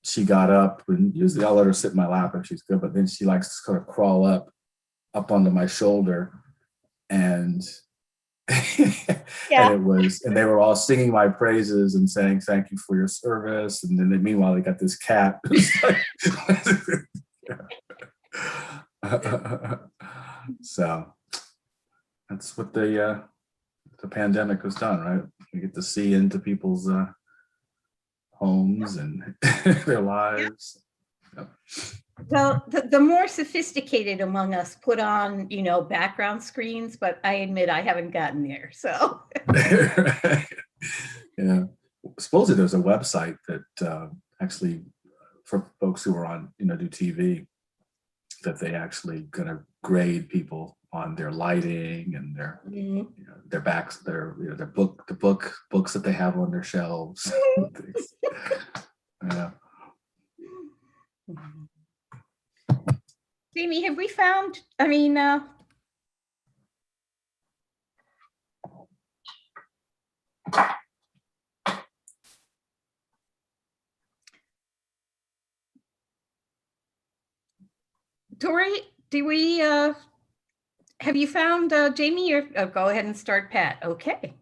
she got up, and usually I'll let her sit in my lap if she's good, but then she likes to kind of crawl up onto my shoulder, and Yeah. and they were all singing my praises and saying thank you for your service, and then meanwhile they got this cat. So that's what the pandemic has done, right? You get to see into people's homes and their lives. Yep. Well, the more sophisticated among us put on, background screens, but I admit I haven't gotten there. So, yeah. Supposedly there's a website that actually, for folks who are on, do TV, that they actually gonna grade people on their lighting and their backs, their books that they have on their shelves. Yeah. Jamie, have we found, Tori, have you found Jamie, or go ahead and start, Pat? Okay.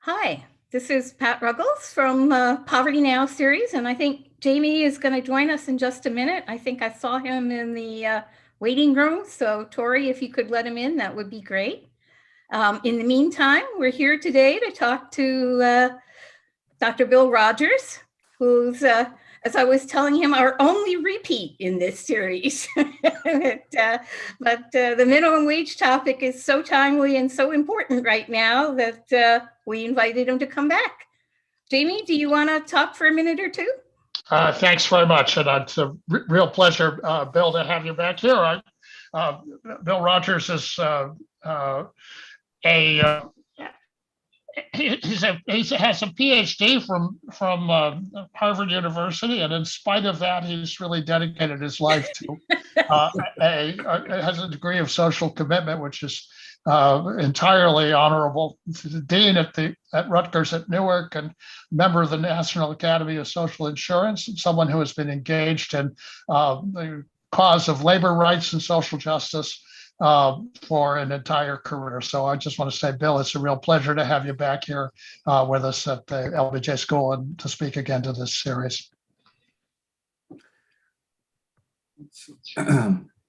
Hi, this is Pat Ruggles from Poverty Now series, and I think Jamie is going to join us in just a minute. I think I saw him in the waiting room, so Tori, if you could let him in, that would be great. In the meantime, we're here today to talk to Dr. Bill Rodgers, who's, as I was telling him, our only repeat in this series. but the minimum wage topic is so timely and so important right now that we invited him to come back. Jamie, do you want to talk for a minute or two? Thanks very much. And it's a real pleasure, Bill, to have you back here. Bill Rodgers is he has a PhD from Harvard University, and in spite of that, he's really dedicated his life to has a degree of social commitment, which is entirely honorable. He's a dean at Rodgers at Newark and member of the National Academy of Social Insurance, and someone who has been engaged in the cause of labor rights and social justice for an entire career. So I just want to say, Bill, it's a real pleasure to have you back here with us at the LBJ School and to speak again to this series.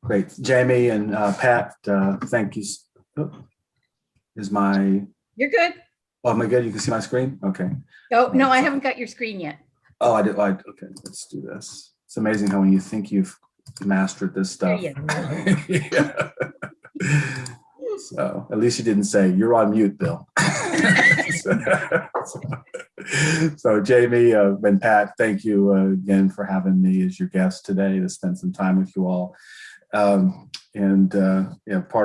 Great. Jamie and Pat, thank you. Is my... You're good. Oh, am I good? You can see my screen? Okay. Oh, no, I haven't got your screen yet. Oh, I did. Okay, let's do this. It's amazing how when you think you've mastered this stuff. Yeah. So at least you didn't say you're on mute, Bill. So Jamie and Pat, thank you again for having me as your guest today to spend some time with you all. Part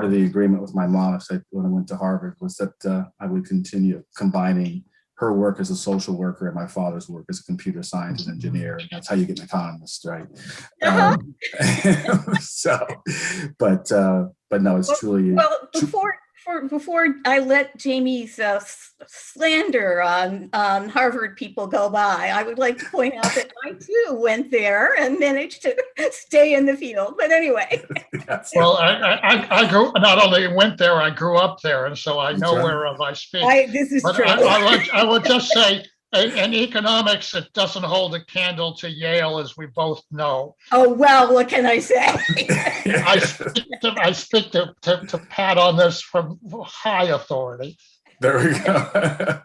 of the agreement with my mom when I went to Harvard was that I would continue combining her work as a social worker and my father's work as a computer science engineer. And that's how you get an economist, right? But no, it's truly. Well, before I let Jamie's slander on Harvard people go by, I would like to point out that I too went there and managed to stay in the field. But anyway. Yes. Well, I grew, not only went there, I grew up there, and so I know whereof I speak. This is but true. I would just say, in economics, it doesn't hold a candle to Yale, as we both know. Oh, well, what can I say? I speak to Pat on this from high authority. There we go.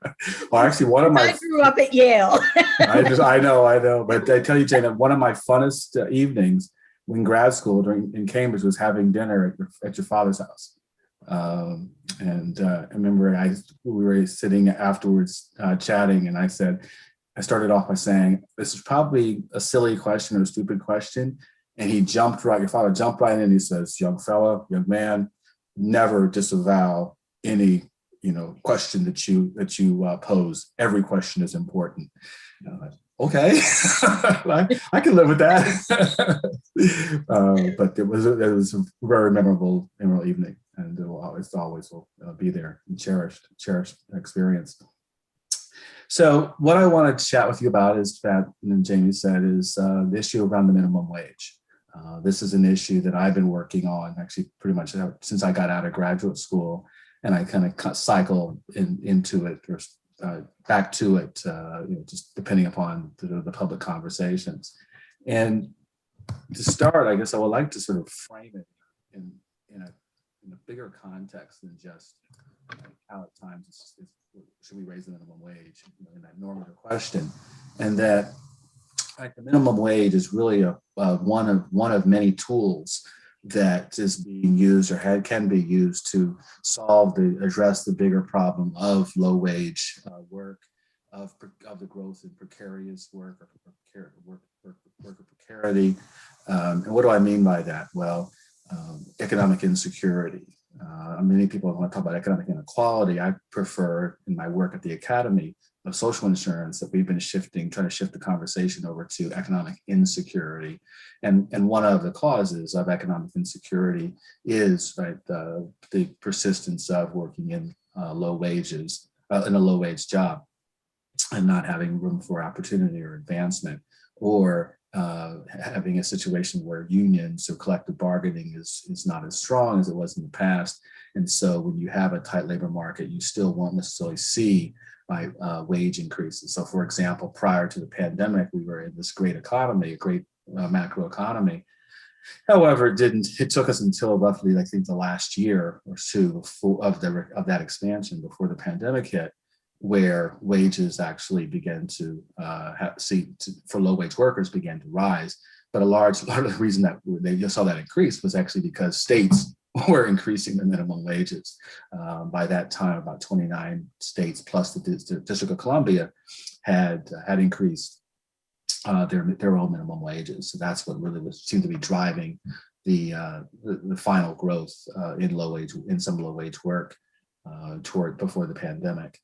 Well, actually, one of my... I grew up at Yale. I know. But I tell you, Jane, that one of my funnest evenings in grad school in Cambridge was having dinner at your father's house. I remember we were sitting afterwards chatting, and I started off by saying, this is probably a silly question or a stupid question, And your father jumped right in. He says, young fella, young man, never disavow any, question that you pose. Every question is important. Okay, I can live with that. But it was a very memorable evening, and it will always will be there and cherished experience. So what I want to chat with you about is that, and Jamie said, is the issue around the minimum wage. This is an issue that I've been working on actually pretty much since I got out of graduate school, and I kind of cycle into it or back to it, just depending upon the public conversations. And to start, I guess I would like to sort of frame it in a bigger context than just how at times it's should we raise the minimum wage, in that normative question, and that the minimum wage is really one of many tools that is being used or can be used to address the bigger problem of low wage work, of the growth in precarious work or worker precarity. And what do I mean by that? Well, economic insecurity. Many people want to talk about economic inequality. I prefer, in my work at the Academy of Social Insurance, that we've been trying to shift the conversation over to economic insecurity. And one of the causes of economic insecurity is the persistence of working in low wages, in a low wage job, and not having room for opportunity or advancement, or having a situation where unions or collective bargaining is not as strong as it was in the past. And so when you have a tight labor market, you still won't necessarily see wage increases. So for example, prior to the pandemic, we were in this great economy, a great macro economy. However, it took us until roughly, I think, the last year or two of that expansion before the pandemic hit, where wages actually began to for low wage workers began to rise. But a lot of the reason that they just saw that increase was actually because states were increasing the minimum wages. By that time, about 29 states plus the District of Columbia had increased their own minimum wages. So that's what really seemed to be driving the final growth in some low wage work before the pandemic.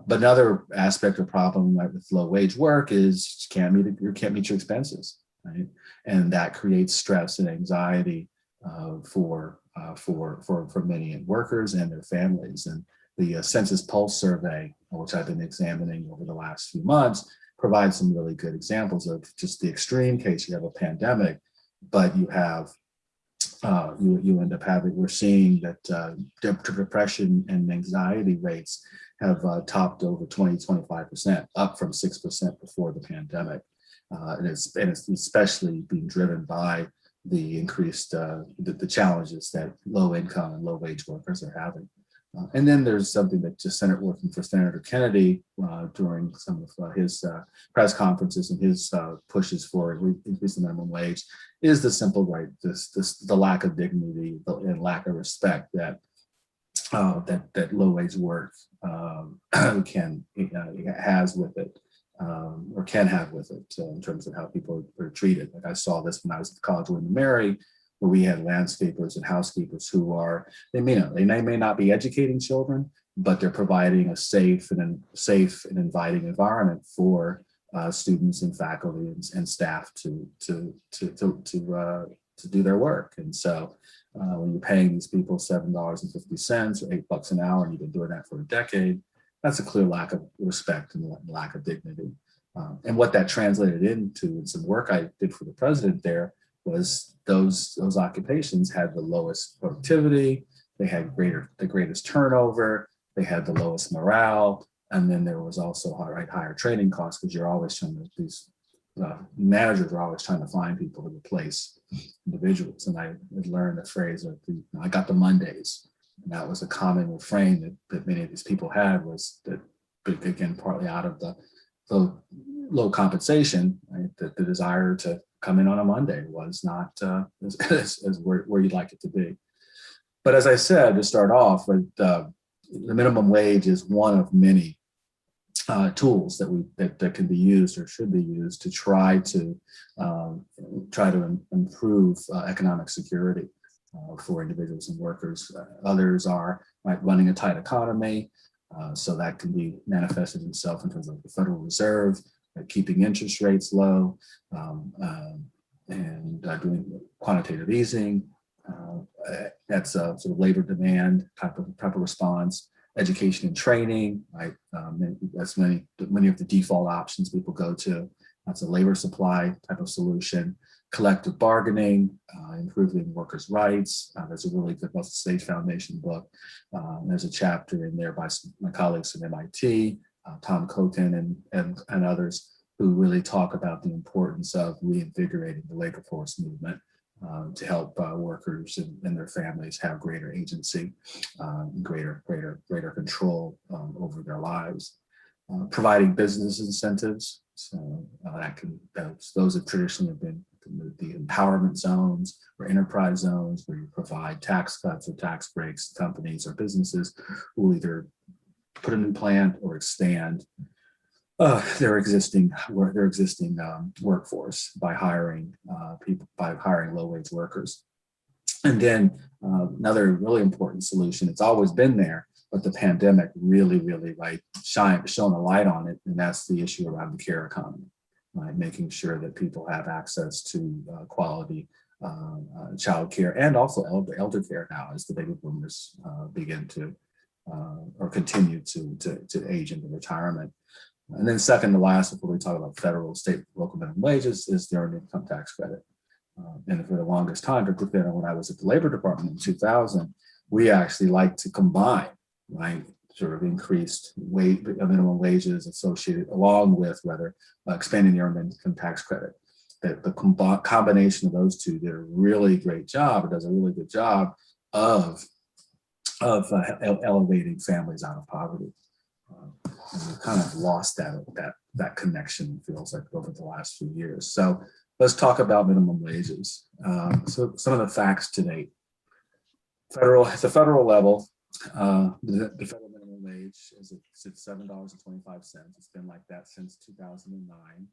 But another aspect or problem with low wage work is you can't meet your expenses, right? And that creates stress and anxiety for many workers and their families. And the Census Pulse survey, which I've been examining over the last few months, provides some really good examples of just the extreme case. You have a pandemic, but you have you end up we're seeing that depression and anxiety rates have topped over 20-25%, up from 6% before the pandemic. And it's especially being driven by the increased the challenges that low income and low wage workers are having. And then there's something that just working for Senator Kennedy during some of his press conferences and his pushes for increasing the minimum wage is the simple the lack of dignity and lack of respect that low wage work has with it, or can have with it in terms of how people are treated. Like I saw this when I was at the College of William & Mary, where we had landscapers and housekeepers who they may not be educating children, but they're providing a safe and inviting environment for students and faculty and staff to do their work. And so when you're paying these people $7.50 or $8 an hour, and you've been doing that for a decade, that's a clear lack of respect and lack of dignity. And what that translated into in some work I did for the president there was those occupations had the lowest productivity, they had the greatest turnover, they had the lowest morale, and then there was also higher training costs, because you're always these managers are always trying to find people to replace individuals. And I had learned a phrase of I got the Mondays, and that was a common refrain that many of these people had, was that, again, partly out of the low compensation, right? The desire to come in on a Monday was not as where you'd like it to be. But as I said, to start off, the minimum wage is one of many tools that can be used or should be used to try to improve economic security for individuals and workers. Others are running a tight economy, so that can be manifested itself in terms of the Federal Reserve keeping interest rates low, and doing quantitative easing. That's a sort of labor demand type of response. Education and training, right? That's many of the default options people go to. That's a labor supply type of solution. Collective bargaining, improving workers' rights. There's a really good State Foundation book. There's a chapter in there by my colleagues from MIT, Tom Koken and others, who really talk about the importance of reinvigorating the labor force movement to help workers and their families have greater agency, greater control over their lives. Providing business incentives, so those have traditionally been the empowerment zones or enterprise zones, where you provide tax cuts or tax breaks to companies or businesses who will either put a new plant or expand their existing workforce by hiring low-wage workers. And then another really important solution, it's always been there, but the pandemic really shone a light on it, and that's the issue around the care economy, right? Making sure that people have access to quality child care and also elder care now, as the baby boomers begin to or continue to age into retirement. And then second to last, before we talk about federal, state, local minimum wages, is the earned income tax credit. And for the longest time, particularly when I was at the Labor Department in 2000, we actually like to combine, right, sort of increased minimum wages associated along with expanding the earned income tax credit. The combination of those two did a really great job. It does a really good job of elevating families out of poverty. And we've kind of lost that connection, it feels like, over the last few years. So let's talk about minimum wages. So some of the facts to date. At the federal level, the federal minimum wage is at $7.25. It's been like that since 2009.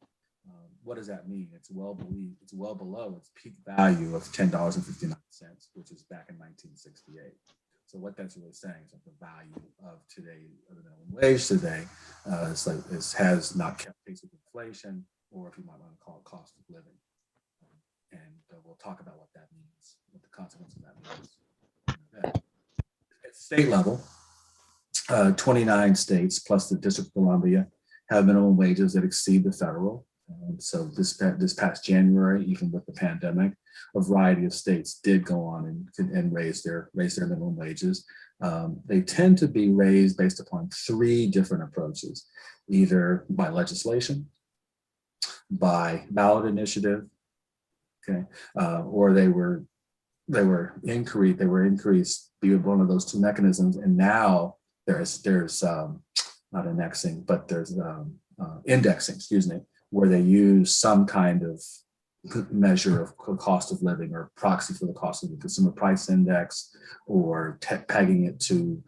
What does that mean? It's well below its peak value of $10.59, which is back in 1968. So what that's really saying is that the value of today, of the minimum wage today, has not kept pace with inflation, or if you might want to call it cost of living. And we'll talk about what that means, what the consequence of that means. At state level, 29 states plus the District of Columbia have minimum wages that exceed the federal. So this past January, even with the pandemic, a variety of states did go on and raise their minimum wages. They tend to be raised based upon three different approaches, either by legislation, by ballot initiative, okay, or they were increased via one of those two mechanisms. And now there's not indexing, but there's indexing, where they use some kind of measure of cost of living or proxy for the cost of the consumer price index, or pegging it to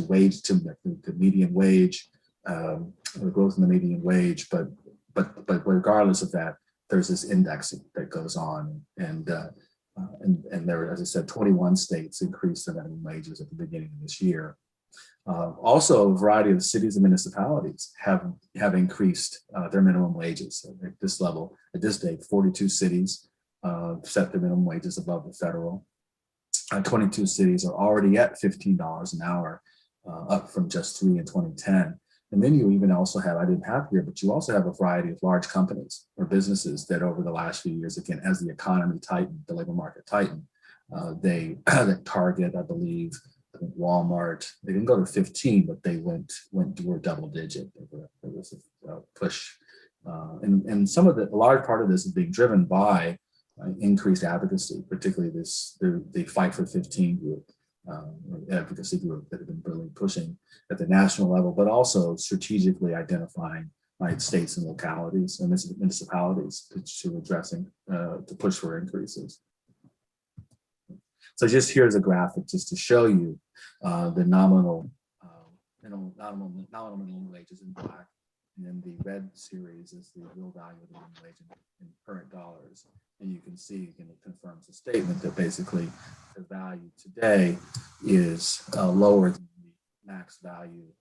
wage, to the median wage, the growth in the median wage. But regardless of that, there's this indexing that goes on, and there, as I said, 21 states increased their minimum wages at the beginning of this year. Also, a variety of cities and municipalities have increased their minimum wages at this level. At this date, 42 cities set their minimum wages above the federal. 22 cities are already at $15 an hour, up from just 3 in 2010. And then you even also have, I didn't have here, but you also have a variety of large companies or businesses that over the last few years, again, as the economy tightened, the labor market tightened, that Target, I believe, Walmart, they didn't go to 15, but they were double digit. There was a push. And a large part of this is being driven by increased advocacy, particularly the Fight for 15 group, advocacy group that have been really pushing at the national level, but also strategically identifying states and localities and municipalities to push for increases. So just here's a graphic just to show you the nominal nominal minimum wage is in black, and then the red series is the real value of the minimum wage in current dollars. And you can see, again, it confirms the statement that basically the value today is lower than the max value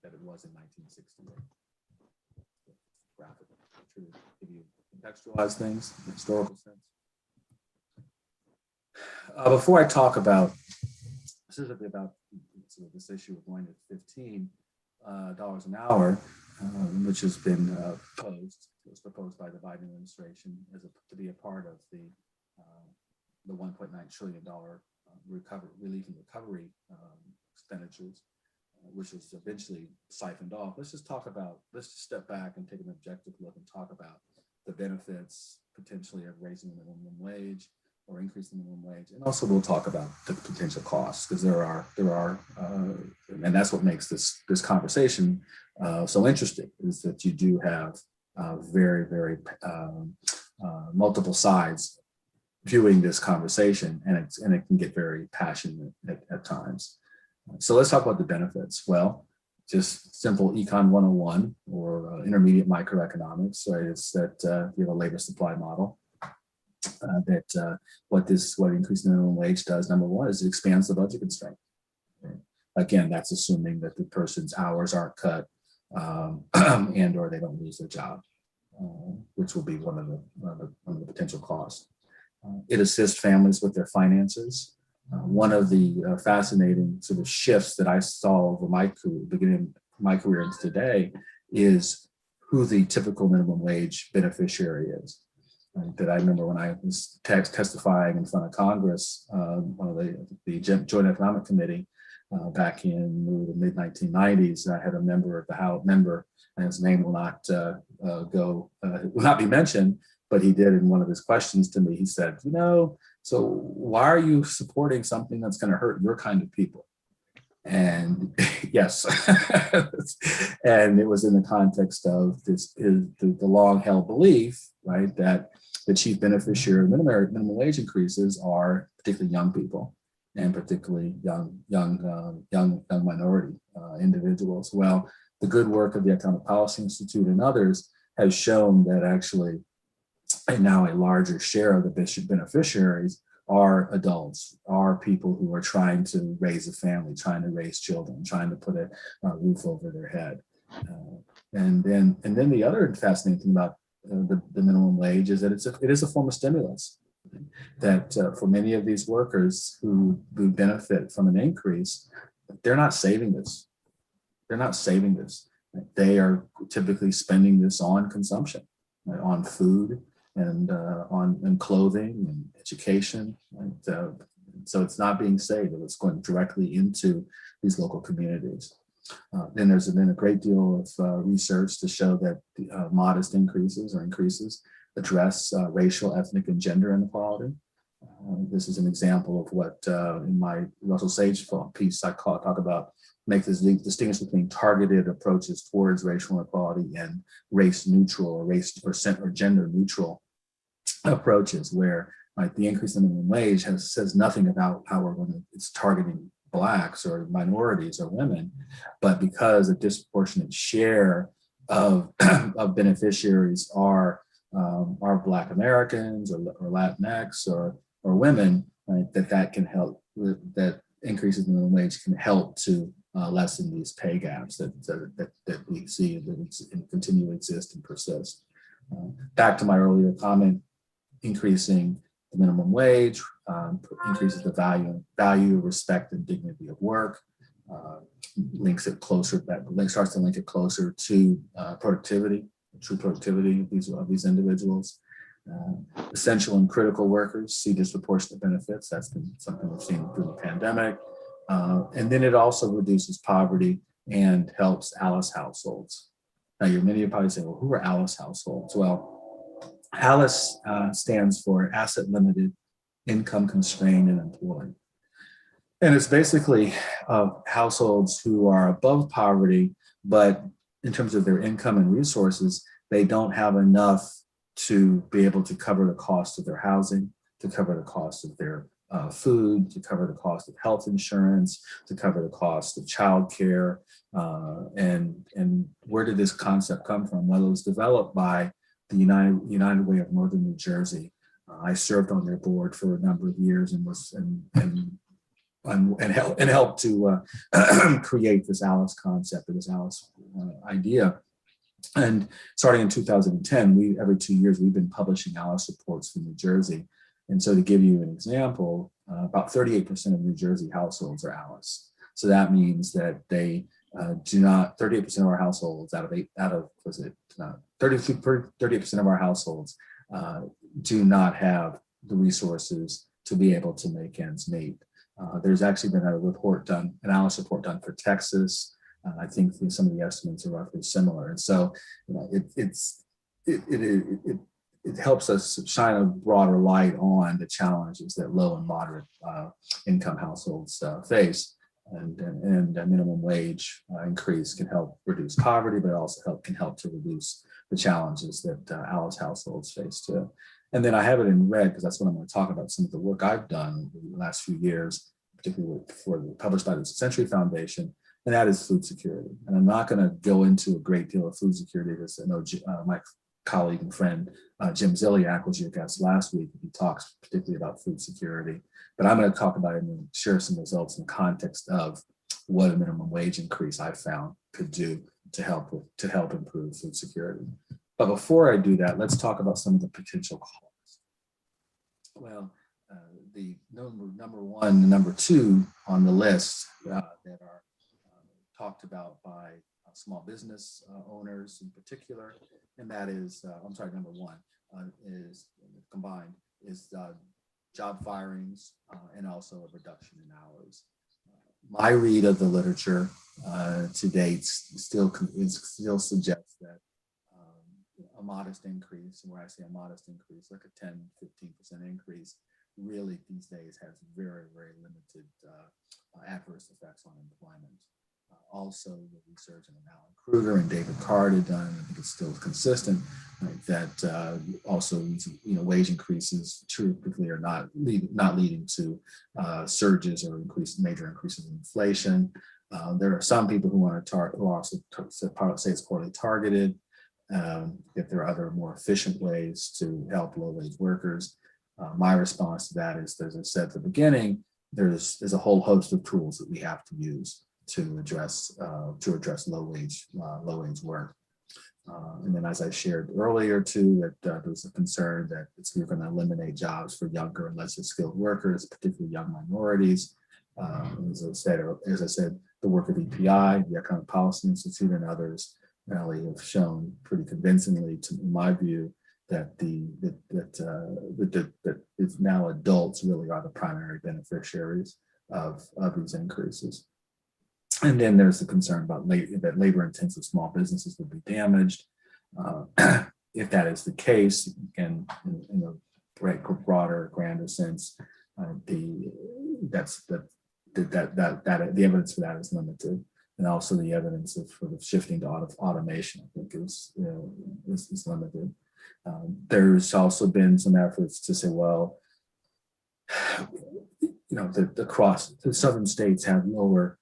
that it was in 1968. Graphic to give you contextualize things in a historical sense. Before I talk about specifically about this issue of going to $15 an hour, which has been it was proposed by the Biden administration to be a part of the $1.9 trillion relief and recovery expenditures, which was eventually siphoned off. Let's just step back and take an objective look and talk about the benefits potentially of raising the minimum wage or increasing the minimum wage. And also we'll talk about the potential costs, because there are, and that's what makes this conversation so interesting, is that you do have very, very multiple sides viewing this conversation, and it can get very passionate at times. So let's talk about the benefits. Well, just simple Econ 101 or intermediate microeconomics, right? It's that you have a labor supply model. What increasing the minimum wage does, number one, is it expands the budget constraint. Okay? Again, that's assuming that the person's hours aren't cut and or they don't lose their job, which will be one of the potential costs. It assists families with their finances. One of the fascinating sort of shifts that I saw over my career, beginning my career into today, is who the typical minimum wage beneficiary is. That I remember when I was testifying in front of Congress, one of the Joint Economic Committee back in the mid 1990s. I had a member of the House member, and his name will not be mentioned, but he did in one of his questions to me. He said, so why are you supporting something that's going to hurt your kind of people? And yes, and it was in the context of the long held belief, right, that the chief beneficiary of minimum wage increases are particularly young people, and particularly young minority individuals. Well, the good work of the Economic Policy Institute and others has shown that actually, and now a larger share of the beneficiaries are adults, are people who are trying to raise a family, trying to raise children, trying to put a roof over their head. And then the other fascinating thing about the minimum wage is that it is a form of stimulus. That for many of these workers who benefit from an increase, they're not saving this. They're not saving this. They are typically spending this on consumption, right, on food and on clothing and education. Right? So it's not being saved; it's going directly into these local communities. Then there's been a great deal of research to show that modest increases address racial, ethnic, and gender inequality. This is an example of what in my Russell Sage piece I talk about, make this distinction between targeted approaches towards racial inequality and race neutral or gender neutral approaches, where the increase in the minimum wage says nothing about how it's targeting Blacks or minorities or women, but because a disproportionate share of beneficiaries are Black Americans or Latinx or women, right, that can help, that increases in the minimum wage can help to lessen these pay gaps that we see and continue to exist and persist. Back to my earlier comment, increasing the minimum wage increases the value, respect, and dignity of work. Starts to link it closer to productivity, true productivity of these individuals. Essential and critical workers see disproportionate benefits. That's been something we've seen through the pandemic. And then it also reduces poverty and helps ALICE households. Now, many of you probably say, well, who are ALICE households? Well, ALICE stands for Asset Limited, Income Constrained, and Employed. And it's basically households who are above poverty, but in terms of their income and resources, they don't have enough to be able to cover the cost of their housing, to cover the cost of their food, to cover the cost of health insurance, to cover the cost of childcare. And where did this concept come from? Well, it was developed by the United Way of Northern New Jersey. I served on their board for a number of years and helped to create this ALICE concept, or this ALICE idea. And starting in 2010, every 2 years we've been publishing ALICE reports for New Jersey. And so, to give you an example, about 38% of New Jersey households are ALICE. So that means that they do not. 38% of our households out of 38% of our households do not have the resources to be able to make ends meet. There's actually been an ALICE report done for Texas. I think some of the estimates are roughly similar. And so, it helps us shine a broader light on the challenges that low and moderate income households face. And a minimum wage increase can help reduce poverty, but it also can help to reduce the challenges that ALICE households face too. And then I have it in red because that's what I'm going to talk about, some of the work I've done in the last few years, particularly published by the Century Foundation, and that is food security. And I'm not going to go into a great deal of food security because I know my colleague and friend Jim Ziliak was your guest last week. He talks particularly about food security, but I'm going to talk about it and share some results in the context of what a minimum wage increase I found could do to help improve food security. But before I do that, let's talk about some of the potential costs. Well, the number one and number two on the list that are talked about by small business owners in particular, and that is, number one is combined is job firings and also a reduction in hours. My read of the literature to date still suggests that a modest increase, and where I say a modest increase, like a 10-15% increase, really these days has very, very limited adverse effects on employment. Also, the research that Alan Kruger and David Card had done, I think it's still consistent, right, that also wage increases typically are not leading to surges or major increases in inflation. There are some people who want to who also say it's poorly targeted. If there are other more efficient ways to help low-wage workers, my response to that is, as I said at the beginning, there's a whole host of tools that we have to use to address low-wage work. And then, as I shared earlier too, that there's a concern that we're going to eliminate jobs for younger and less skilled workers, particularly young minorities. As I said, the work of EPI, the Economic Policy Institute, and others really have shown pretty convincingly, in my view, that it's now adults really are the primary beneficiaries of these increases. And then there's the concern about that labor-intensive small businesses will be damaged. If that is the case, again, in a broader, grander sense, the evidence for that is limited, and also the evidence of sort of shifting to automation, I think, is limited. There's also been some efforts to say, well, the southern states have lower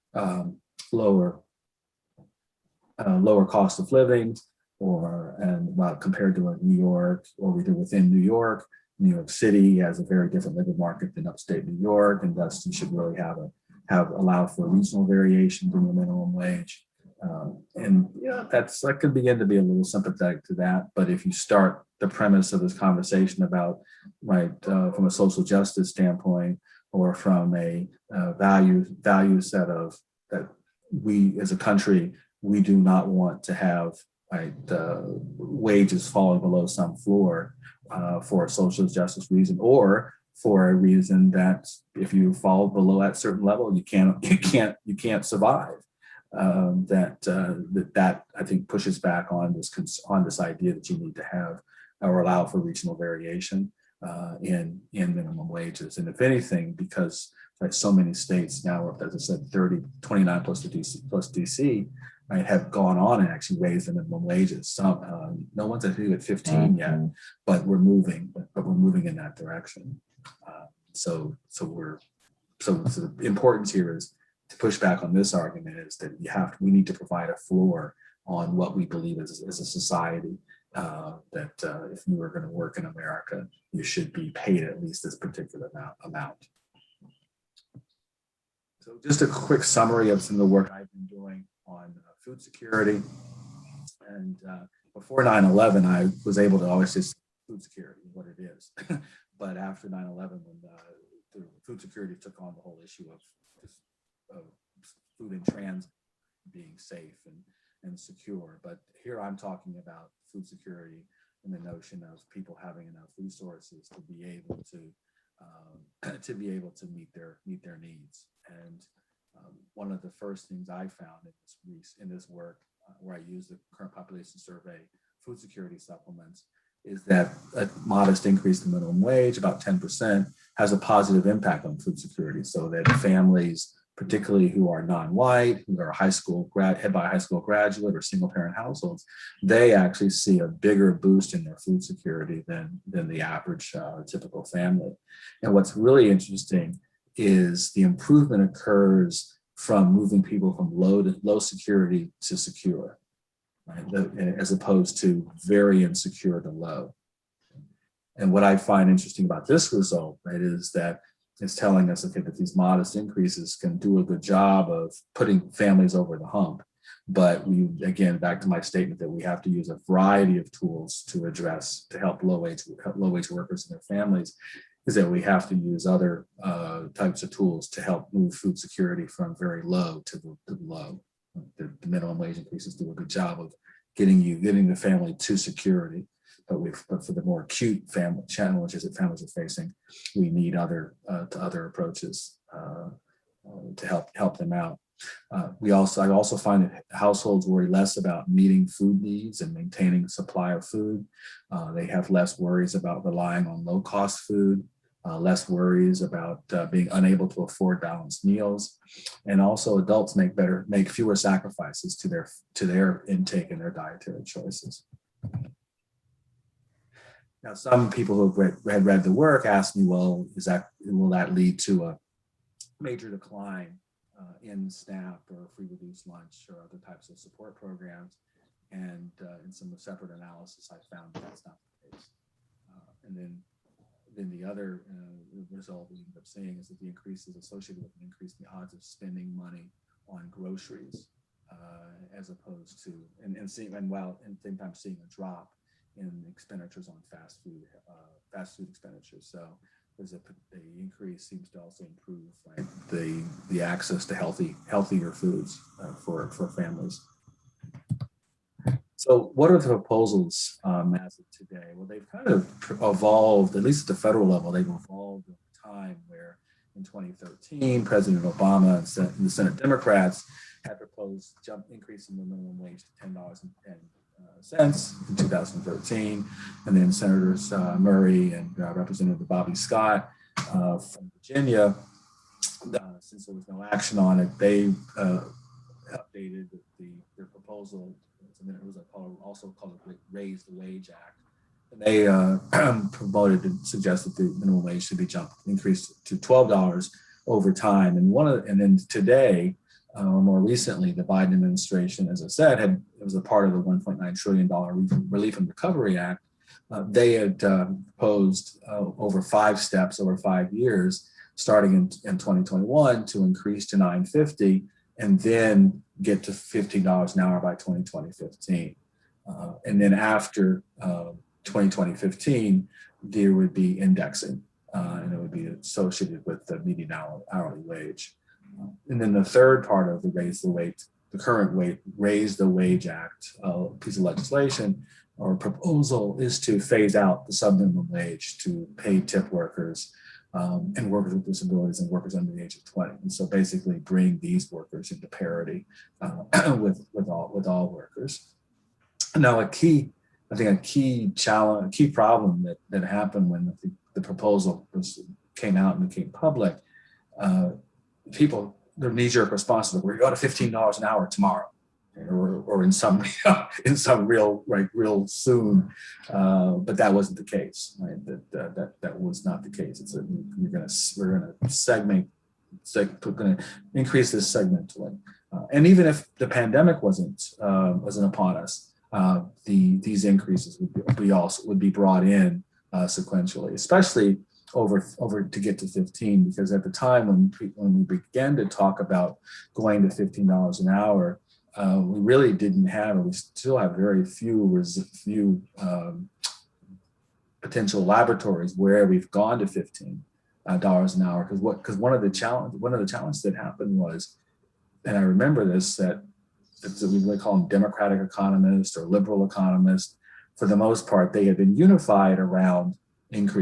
cost of living, compared to New York, or either within New York. New York City has a very different labor market than upstate New York, and thus you should really allow for regional variation in the minimum wage. That could begin to be a little sympathetic to that. But if you start the premise of this conversation about from a social justice standpoint, or from a value set of that we as a country, we do not want to have wages falling below some floor for a social justice reason, or for a reason that if you fall below that certain level, you can't survive. That I think pushes back on this idea that you need to have or allow for regional variation in minimum wages. And if anything, because so many states now, as I said, 29 plus DC, have gone on and actually raised the minimum wages. Some, no one's at 15 yet, but we're moving in that direction. So the importance here is to push back on this argument is that we need to provide a floor on what we believe as a society, that if you are going to work in America, you should be paid at least this particular amount. So just a quick summary of some of the work I've been doing on food security. And before 9/11, I was able to always say food security, what it is. But after 9/11, when the food security took on the whole issue of food in transit being safe and secure. But here I'm talking about food security and the notion of people having enough resources to be able to meet their needs. And one of the first things I found in this work, where I use the current population survey food security supplements, is that a modest increase in minimum wage, about 10%, has a positive impact on food security, so that families, particularly who are non-white, who are head by a high school graduate or single parent households, they actually see a bigger boost in their food security than the average typical family. And what's really interesting is the improvement occurs from moving people from low security to secure, right? As opposed to very insecure to low. And what I find interesting about this result, right, is that it's telling us, okay, that these modest increases can do a good job of putting families over the hump. But again, back to my statement that we have to use a variety of tools to help low-wage workers and their families, is that we have to use other types of tools to help move food security from very low to the low. The minimum wage increases do a good job of getting the family to security. But for the more acute family challenges that families are facing, we need other approaches to help them out. I also find that households worry less about meeting food needs and maintaining supply of food. They have less worries about relying on low-cost food, less worries about being unable to afford balanced meals, and also adults make fewer sacrifices to their intake and their dietary choices. Now, some people who have read the work ask me, well, will that lead to a major decline in SNAP or free reduced lunch or other types of support programs? And in some separate analysis, I found that's not the case. And then the other result we end up seeing is that the increase is associated with an increase in the odds of spending money on groceries, as opposed to, and at the same time seeing a drop in expenditures on fast food expenditures. So the increase seems to also improve, right, the access to healthier foods for families. So what are the proposals as of today? Well, they've kind of evolved, at least at the federal level, they've evolved over time, where in 2013, President Obama and the Senate Democrats had proposed increasing the minimum wage to $10.10 in 2013, and then Senators Murray and Representative Bobby Scott from Virginia, since there was no action on it, they updated their proposal. It was also called the Raise the Wage Act, and they promoted and suggested the minimum wage should be increased to $12 over time. And then today, or more recently, the Biden administration, as I said, it was a part of the $1.9 trillion Relief and Recovery Act. They had proposed over 5 steps over 5 years, starting in 2021, to increase to $9.50 and then get to $15 an hour by 2015. And then after 2015, there would be indexing, and it would be associated with the median hourly wage. And then the third part of the Raise the Wage Act piece of legislation or proposal is to phase out the subminimum wage to pay tip workers and workers with disabilities and workers under the age of 20. And so basically bring these workers into parity with all workers. Now, a key problem that happened when the proposal came out and became public, their knee-jerk response was, we're going to $15 an hour tomorrow. or in some in some real soon, but that wasn't the case. Right? That was not the case. We're going to segment, we're going to increase this segmentally, and even if the pandemic wasn't upon us, these increases would be brought in sequentially, especially over to get to 15, because at the time when we began to talk about going to $15 an hour, we really didn't have, or we still have very few potential laboratories where we've gone to $15 an hour. Because one of the challenges that happened was, and I remember this, that we really call them democratic economists or liberal economists. For the most part, they had been unified around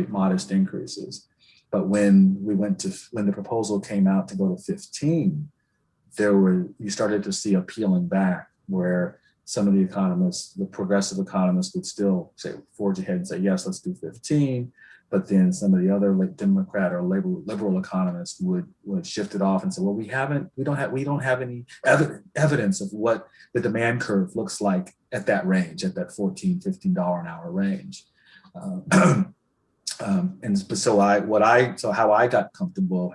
modest increases. But when the proposal came out to go to 15, you started to see a peeling back, where some of the economists, the progressive economists, would still forge ahead and say, yes, let's do 15. But then some of the other Democrat or liberal economists would shift it off and say, well, we don't have any evidence of what the demand curve looks like at that range, at that $14, $15 an hour range. And so how I have gotten comfortable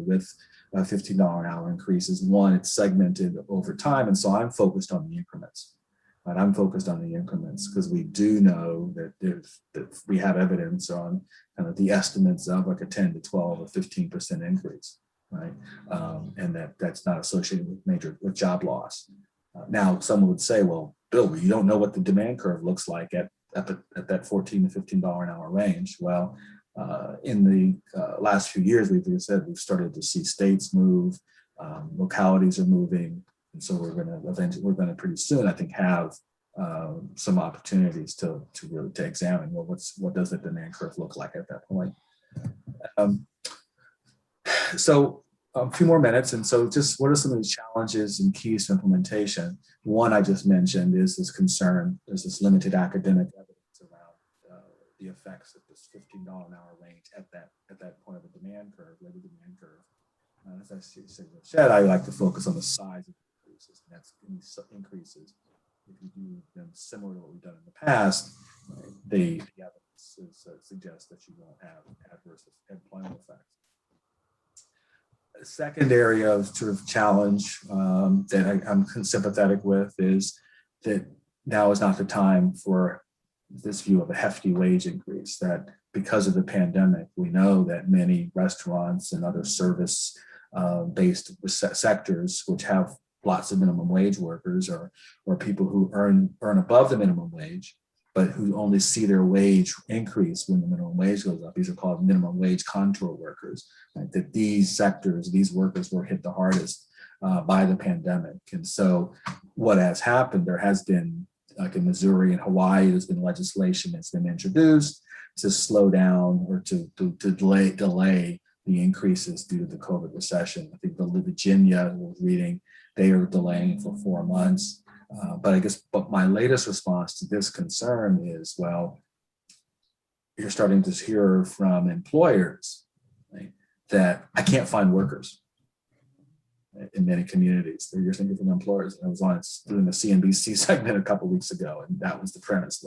with $15 an hour increases. One, it's segmented over time, and so I'm focused on the increments. Right? I'm focused on the increments because we do know that we have evidence on kind of the estimates of like a 10 to 12 or 15% increase, right? And that's not associated with job loss. Now, someone would say, well, Bill, you don't know what the demand curve looks like at that $14 to $15 an hour range. Well, in the last few years, we've started to see states move, localities are moving, and so we're going to pretty soon, I think, have some opportunities to really examine what does the demand curve look like at that point. So a few more minutes, and so just what are some of the challenges and keys to implementation? One I just mentioned is this concern. There's this limited academic evidence around the effects of this $15 an hour range at that point of the demand curve, labor demand curve. As I said, I like to focus on the size of the increases, and that's increases. If you do them similar to what we've done in the past, right, the evidence suggests that you won't have adverse employment effects. A second area of sort of challenge that I'm sympathetic with is that now is not the time for this view of a hefty wage increase, that because of the pandemic, we know that many restaurants and other service-based sectors, which have lots of minimum wage workers or people who earn above the minimum wage, but who only see their wage increase when the minimum wage goes up. These are called minimum wage contour workers, right? That these workers were hit the hardest by the pandemic. And so what has happened, there has been, like in Missouri and Hawaii, there's been legislation that's been introduced to slow down or to delay the increases due to the COVID recession. I think Virginia, was reading, they are delaying for 4 months. But my latest response to this concern is, well, you're starting to hear from employers, right, that I can't find workers in many communities. You're thinking from employers. I was doing the CNBC segment a couple of weeks ago, and that was the premise.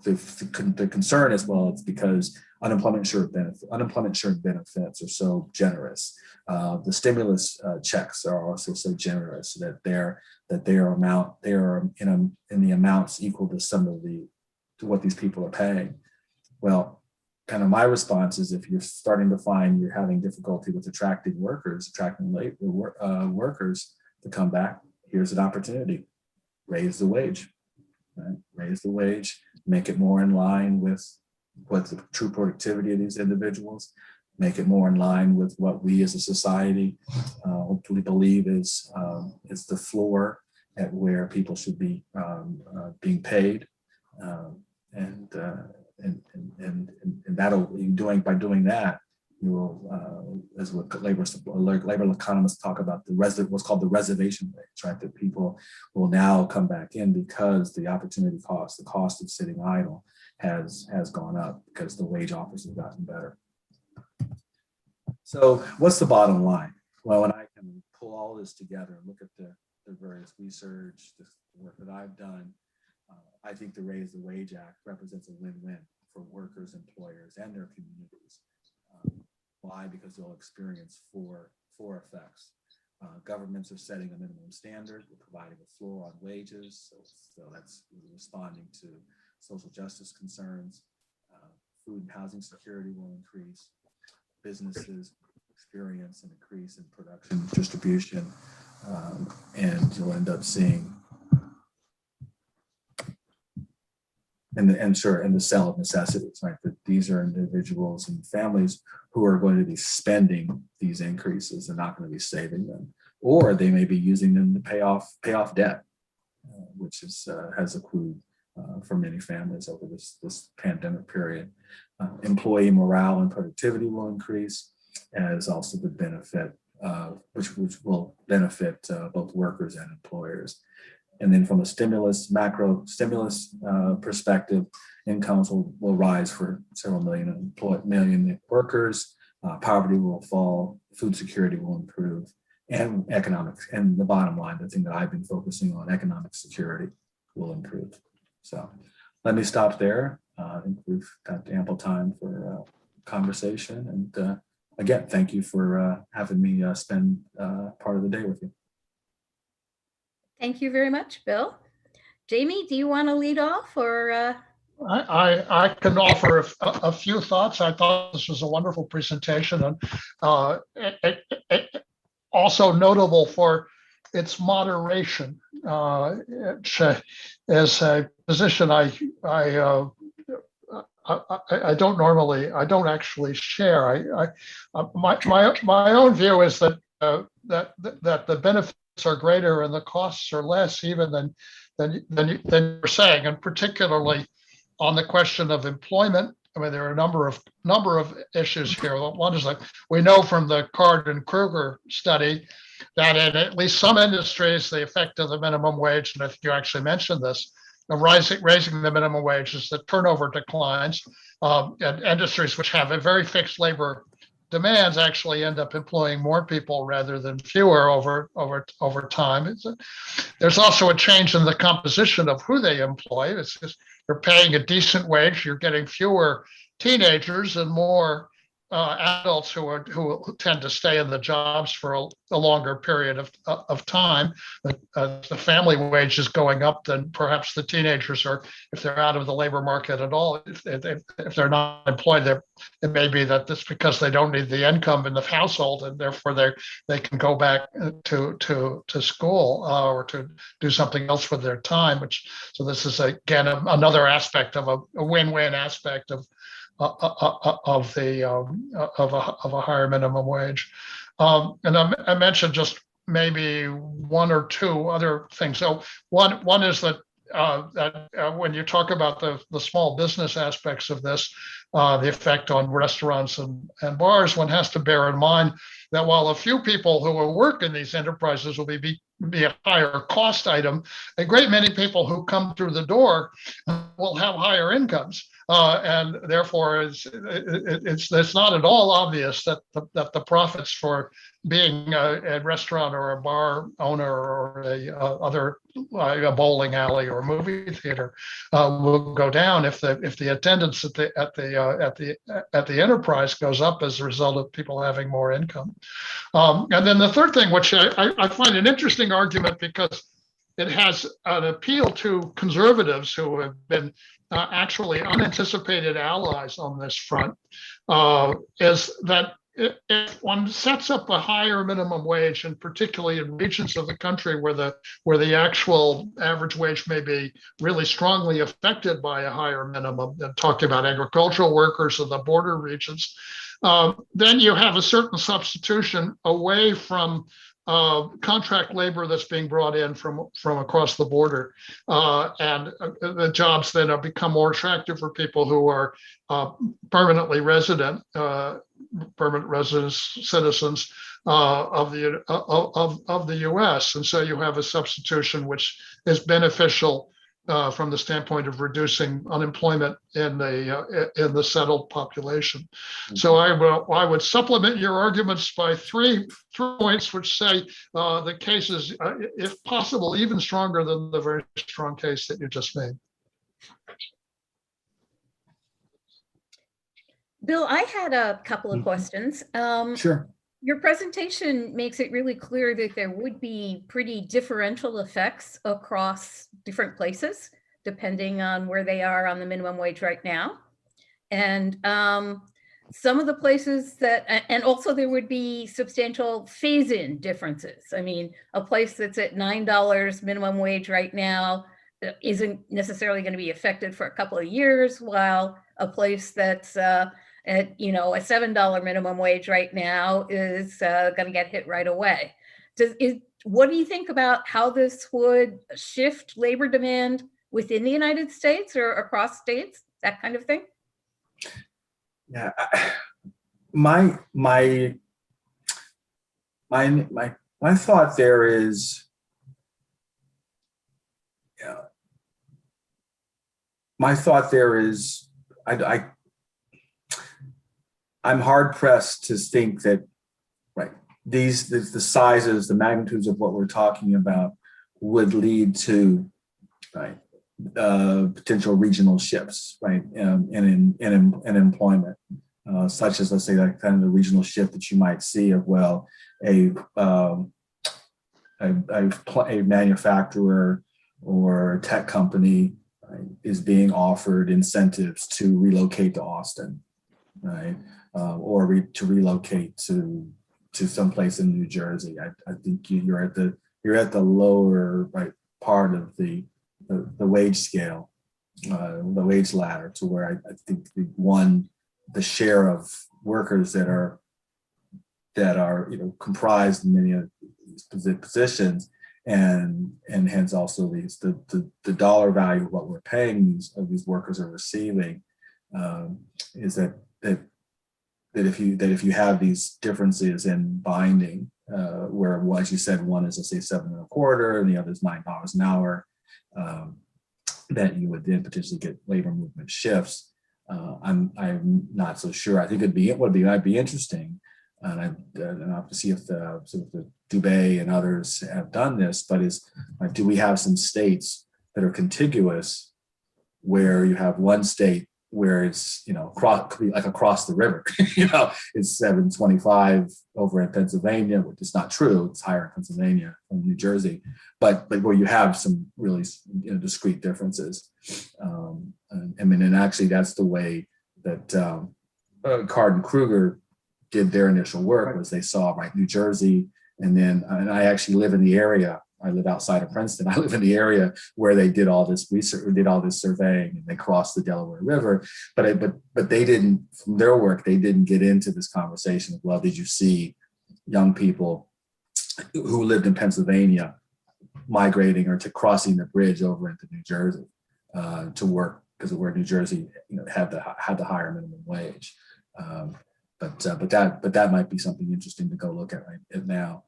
The concern is, well, it's because unemployment insurance benefits are so generous. The stimulus checks are also so generous that they are in the amounts equal to what these people are paying. Well, kind of my response is, if you're starting to find you're having difficulty with attracting workers to come back, here's an opportunity: raise the wage. Right? Raise the wage, make it more in line with what the true productivity of these individuals, make it more in line with what we as a society hopefully believe is the floor at where people should be being paid, and that'll by doing that, you will, as what labor economists talk about, what's called the reservation rates, right? That people will now come back in because the opportunity cost, the cost of sitting idle, has gone up because the wage offers have gotten better. So what's the bottom line? Well, and I can pull all this together and look at the various research, the work that I've done, I think the Raise the Wage Act represents a win-win for workers, employers, and their communities. Why? Because they'll experience four effects. Governments are setting a minimum standard. We're providing a floor on wages. So that's responding to social justice concerns. Food and housing security will increase. Businesses experience an increase in production, distribution, and you'll end up seeing and the sale of necessities, right? That these are individuals and families who are going to be spending these increases. They're not going to be saving them, or they may be using them to pay off debt, which has accrued for many families over this pandemic period. Employee morale and productivity will increase, as also the benefit, which will benefit both workers and employers. And then from a macro stimulus perspective, incomes will rise for several million workers. Poverty will fall, food security will improve, and economics. And the bottom line, the thing that I've been focusing on, economic security will improve. So let me stop there. I think we've got ample time for conversation. And again, thank you for having me spend part of the day with you. Thank you very much, Bill. Jamie, do you want to lead off, or? I can offer a few thoughts. I thought this was a wonderful presentation, and also notable for its moderation. As a position I don't actually share. My own view is that the benefits are greater and the costs are less, even than you're saying, and particularly on the question of employment. I mean, there are a number of issues here. One is that we know from the Card and Kruger study that in at least some industries, the effect of the minimum wage, and I think you actually mentioned this, of raising the minimum wage is that turnover declines, and industries which have a very fixed labor demands actually end up employing more people rather than fewer over time. There's also a change in the composition of who they employ. It's just, you're paying a decent wage, you're getting fewer teenagers and more adults who tend to stay in the jobs for a longer period of time. The family wage is going up, then perhaps the teenagers are, if they're out of the labor market at all, if they're not employed, it may be that it's because they don't need the income in the household, and therefore they can go back to school or to do something else with their time. So this is again another aspect of a win-win aspect of a higher minimum wage. And I mentioned just maybe one or two other things. So one is that when you talk about the small business aspects of this, the effect on restaurants and bars, one has to bear in mind that while a few people who will work in these enterprises will be a higher cost item, a great many people who come through the door will have higher incomes. And therefore, it's not at all obvious that the profits for being a restaurant or a bar owner or a bowling alley or a movie theater will go down if the attendance at the enterprise goes up as a result of people having more income. And then the third thing, which I find an interesting argument because it has an appeal to conservatives who have been actually unanticipated allies on this front, is that if one sets up a higher minimum wage, and particularly in regions of the country where the actual average wage may be really strongly affected by a higher minimum, talking about agricultural workers in the border regions, then you have a certain substitution away from contract labor that's being brought in from across the border, and the jobs then become more attractive for people who are permanent citizens of the U.S. And so you have a substitution which is beneficial from the standpoint of reducing unemployment in the settled population. So I would supplement your arguments by three points, which say the case is, if possible, even stronger than the very strong case that you just made. Bill, I had a couple of questions. Sure. Your presentation makes it really clear that there would be pretty differential effects across different places, depending on where they are on the minimum wage right now. And some of the places that, and also there would be substantial phase-in differences. I mean, a place that's at $9 minimum wage right now isn't necessarily going to be affected for a couple of years, while a place that's at, you know, a $7 minimum wage right now is going to get hit right away. What do you think about how this would shift labor demand within the United States or across states, that kind of thing? Yeah, my thought there is, I'm hard pressed to think that, right, the sizes, the magnitudes of what we're talking about would lead to, right, potential regional shifts, right, in employment, such as, let's say, that kind of the regional shift that you might see of, well, a manufacturer or tech company, right, is being offered incentives to relocate to Austin, right, or to relocate to someplace in New Jersey. I think you're at the lower, right, part of the wage scale, the wage ladder, to where I think the share of workers that are comprised in many of these positions, and hence also the dollar value of what we're paying these workers are receiving, is that if you have these differences in binding, where, as you said, one is, let's say, $7.25 and the other is $9 an hour, that you would then potentially get labor movement shifts. I'm not so sure. I think might be interesting, and I'll have to see if the Dubé and others have done this. But do we have some states that are contiguous, where you have one state where it's, could be like across the river, it's $7.25 over in Pennsylvania, which is not true. It's higher in Pennsylvania than New Jersey, but where you have some really, discrete differences. And actually that's the way that Card and Kruger did their initial work, was they saw, right, New Jersey, and I actually live in the area. I live outside of Princeton. I live in the area where they did all this research, or did all this surveying, and they crossed the Delaware River. But they didn't, from their work, they didn't get into this conversation of, well, did you see young people who lived in Pennsylvania migrating or to crossing the bridge over into New Jersey to work, because of where New Jersey, had the higher minimum wage. But that might be something interesting to go look at right now.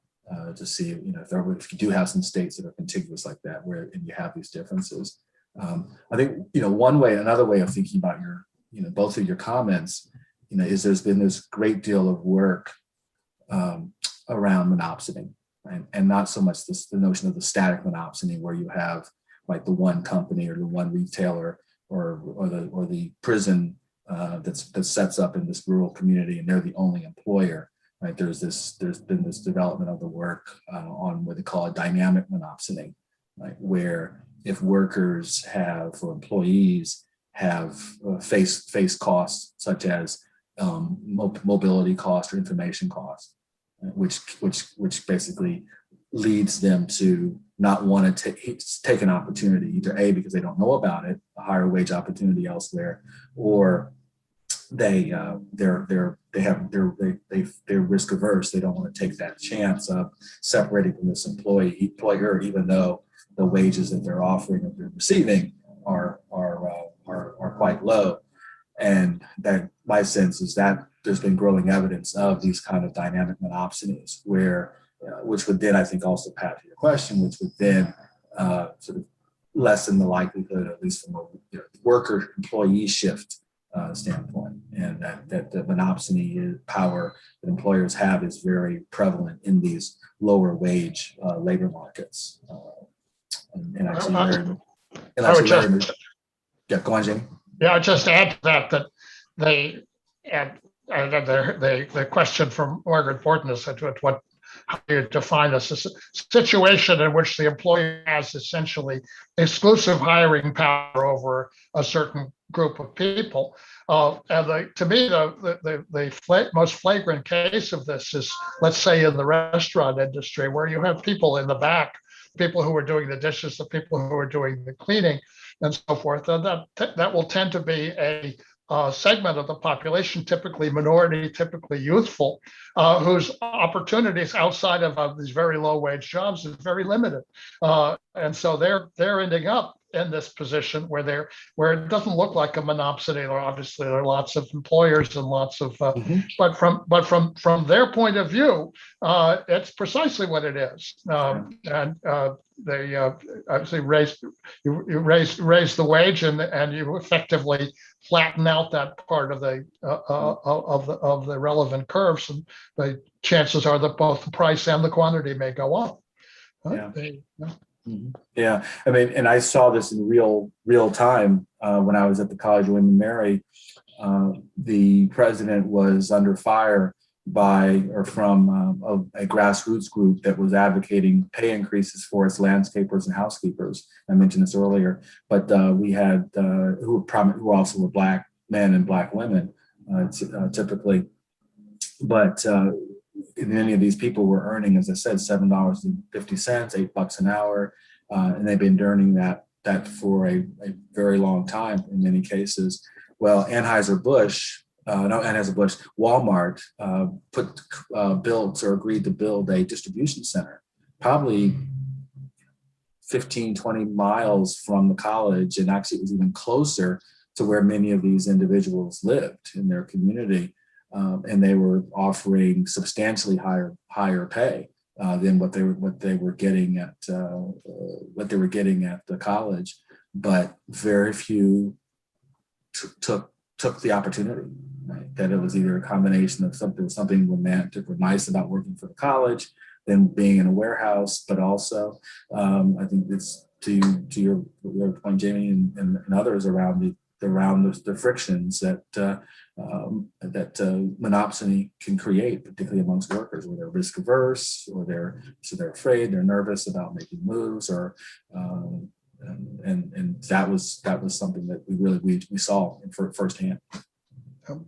To see, if you do have some states that are contiguous like that, and you have these differences. I think, another way of thinking about both of your comments, is there's been this great deal of work around monopsony, right? And not so much the notion of the static monopsony, where you have, like, the one company or the one retailer or the prison that sets up in this rural community, and they're the only employer. Right, there's been this development of the work on what they call a dynamic monopsony, right, where if workers or employees have face costs, such as mobility costs or information costs, which basically leads them to not want to take an opportunity, either A, because they don't know about it, a higher wage opportunity elsewhere, or they're risk averse. They don't want to take that chance of separating from this employer, even though the wages that they're offering or they're receiving are quite low. And that, my sense is that there's been growing evidence of these kind of dynamic monopsonies, which would then, I think, also, Pat, to your question, which would then sort of lessen the likelihood, at least from a worker employee shift standpoint, and that the monopsony power that employers have is very prevalent in these lower wage labor markets. And actually, yeah, go on, Jamie. Yeah, I'll just add to that they and the question from Margaret Borton is what how do you define this? A situation in which the employer has essentially exclusive hiring power over a certain group of people. To me, the most flagrant case of this is, let's say, in the restaurant industry, where you have people in the back, people who are doing the dishes, the people who are doing the cleaning, and so forth. And that will tend to be a segment of the population, typically minority, typically youthful, whose opportunities outside of these very low wage jobs is very limited. And so they're ending up in this position where it doesn't look like a monopsony. Obviously, there are lots of employers and lots of, but from their point of view, it's precisely what it is. And they obviously raise the wage, and you effectively flatten out that part of the relevant curves, and the chances are that both the price and the quantity may go up. Yeah, I mean, and I saw this in real time when I was at the College of William and Mary. The president was under fire from a grassroots group that was advocating pay increases for its landscapers and housekeepers. I mentioned this earlier, but we had who also were Black men and Black women typically, but. Many of these people were earning, as I said, $7.50, $8 an hour, and they've been earning that for a very long time in many cases. Well, Walmart built or agreed to build a distribution center, probably 15, 20 miles from the college, and actually it was even closer to where many of these individuals lived in their community. And they were offering substantially higher pay than what they were getting at the college, but very few took the opportunity. Right? That it was either a combination of something romantic or nice about working for the college, than being in a warehouse, but also I think it's to your point, Jamie, and others around the frictions that monopsony can create, particularly amongst workers, where they're risk averse, or they're afraid, they're nervous about making moves, or and that was something that we saw firsthand.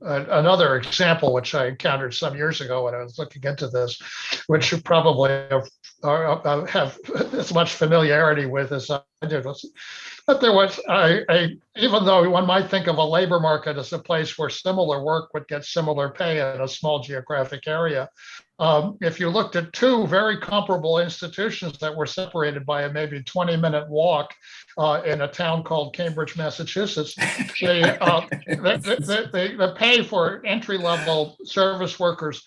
Another example, which I encountered some years ago when I was looking into this, which you probably have as much familiarity with as I did, but there was even though one might think of a labor market as a place where similar work would get similar pay in a small geographic area, if you looked at two very comparable institutions that were separated by a maybe 20-minute walk in a town called Cambridge, Massachusetts, the pay for entry-level service workers,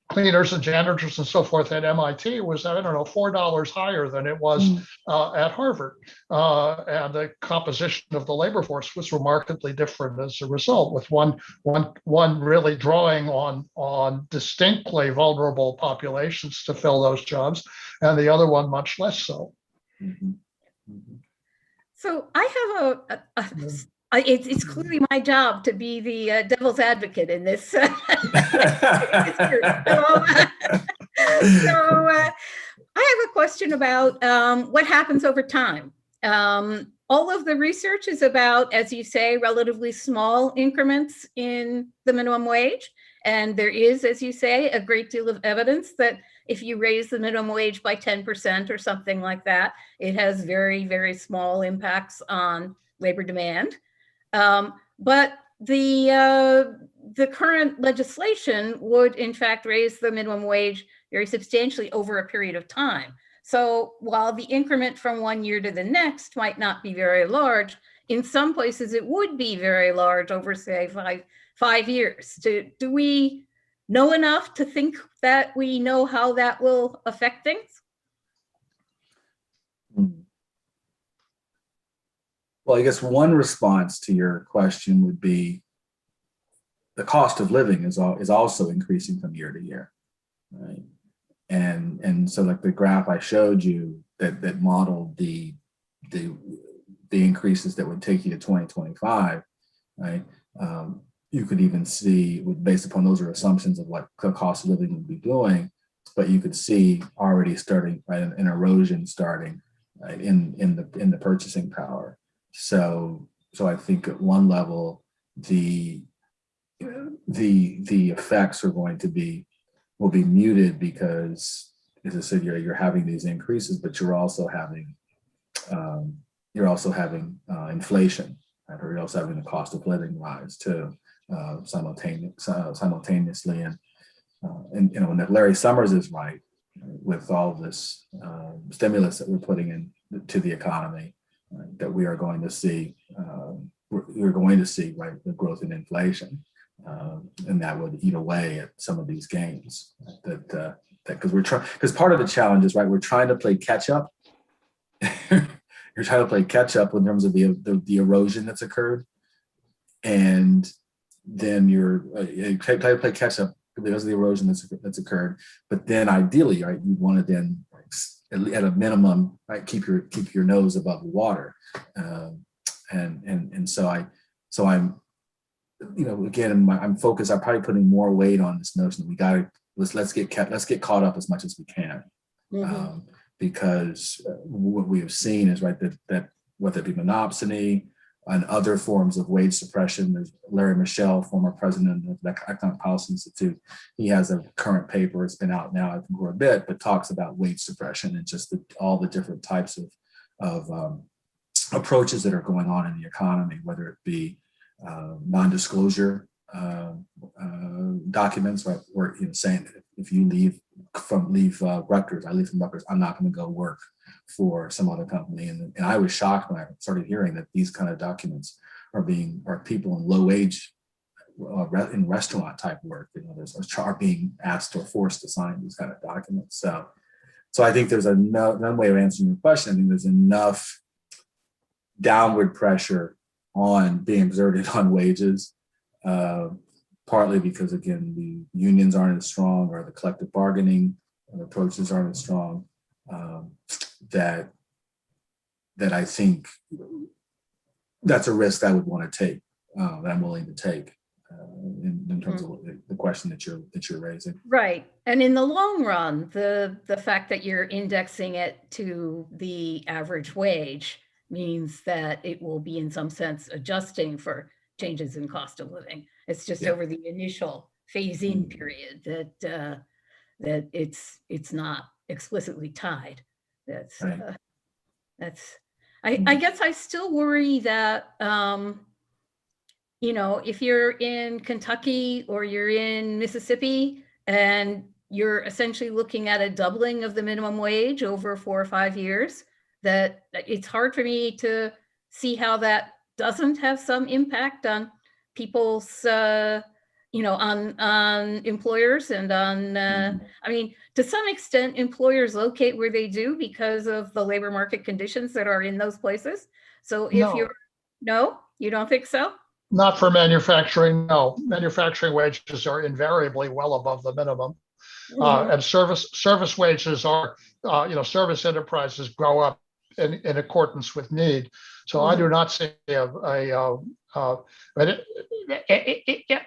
cleaners and janitors and so forth at MIT was, I don't know, $4 higher than it was at Harvard. And the composition of the labor force was remarkably different as a result, with one really drawing on distinctly vulnerable populations to fill those jobs, and the other one much less so. Mm-hmm. Mm-hmm. So I have it's clearly my job to be the devil's advocate in this. So I have a question about what happens over time. All of the research is about, as you say, relatively small increments in the minimum wage. And there is, as you say, a great deal of evidence that if you raise the minimum wage by 10% or something like that, it has very, very small impacts on labor demand. But the current legislation would, in fact, raise the minimum wage very substantially over a period of time. So while the increment from one year to the next might not be very large, in some places it would be very large over, say, five years. Do we know enough to think that we know how that will affect things? Well, I guess one response to your question would be the cost of living is also increasing from year to year, right? And so like the graph I showed you that modeled the increases that would take you to 2025, right? You could even see, based upon those are assumptions of what the cost of living would be doing, but you could see already starting, right, an erosion starting, right, in the purchasing power. So I think at one level the effects are going to will be muted because, as I said, you're having these increases, but you're also having inflation, right? Or you're also having the cost of living rise too, simultaneously. And you know, when Larry Summers is right with all this stimulus that we're putting into the economy, that we are going to see, right, the growth in inflation, and that would eat away at some of these gains. Because part of the challenge is, right, we're trying to play catch up. You're trying to play catch up in terms of the erosion that's occurred, and then you're trying to play catch up because of the erosion that's occurred. But then ideally, right, you want to then, at a minimum, right, keep your nose above the water, and so I'm, you know, again, I'm focused. I'm probably putting more weight on this notion that let's get caught up as much as we can. Mhm. Because what we have seen is, right, that whether it be monopsony and other forms of wage suppression. There's Larry Michel, former president of the Economic Policy Institute. He has a current paper, it's been out now, I think, for a bit, but talks about wage suppression and just all the different types of approaches that are going on in the economy, whether it be non-disclosure documents, right, or, you know, saying if you leave Rutgers, I leave from Rutgers, I'm not going to go work for some other company. And I was shocked when I started hearing that these kind of documents are people in low wage in restaurant type work, you know, are being asked or forced to sign these kind of documents. So I think there's another way of answering your question. I think there's enough downward pressure being exerted on wages, partly because, again, the unions aren't as strong, or the collective bargaining approaches aren't as strong, that I think that's a risk I would want to take, that I'm willing to take, in terms of the question that you're raising. Right. And in the long run, the fact that you're indexing it to the average wage means that it will be, in some sense, adjusting for changes in cost of living. It's just over the initial phase-in period that it's not explicitly tied. That's Right. I guess I still worry that you know, if you're in Kentucky or you're in Mississippi and you're essentially looking at a doubling of the minimum wage over 4 or 5 years, that it's hard for me to see how that doesn't have some impact on people's, you know, on employers and on, I mean, to some extent, employers locate where they do because of the labor market conditions that are in those places. So if no, you don't think so? Not for manufacturing, no. Manufacturing wages are invariably well above the minimum. And service wages are, you know, service enterprises grow up in accordance with need. So I do not see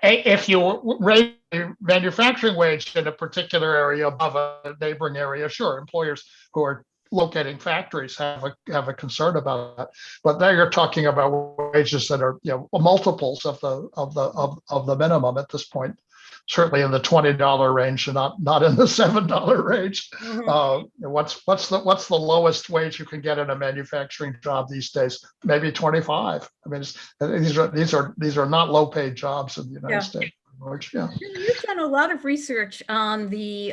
if you raise the manufacturing wage in a particular area above a neighboring area, sure, employers who are locating factories have a concern about that. But there you're talking about wages that are, you know, multiples of the minimum at this point. Certainly in the $20 range, and not in the $7 range. What's the lowest wage you can get in a manufacturing job these days? Maybe 25. I mean, these are not low paid jobs in the United States. Yeah. You've done a lot of research on the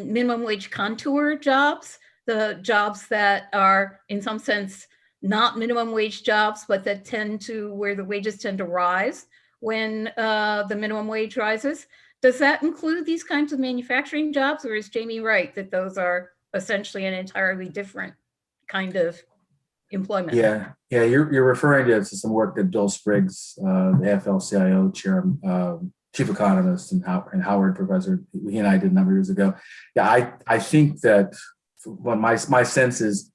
minimum wage contour jobs, the jobs that are, in some sense, not minimum wage jobs, but that where the wages tend to rise when the minimum wage rises. Does that include these kinds of manufacturing jobs, or is Jamie right that those are essentially an entirely different kind of employment. Yeah, you're referring to some work that Bill Spriggs, the AFL-CIO chair, chief economist and Howard professor, he and I did a number of years ago. Yeah, I think that my sense is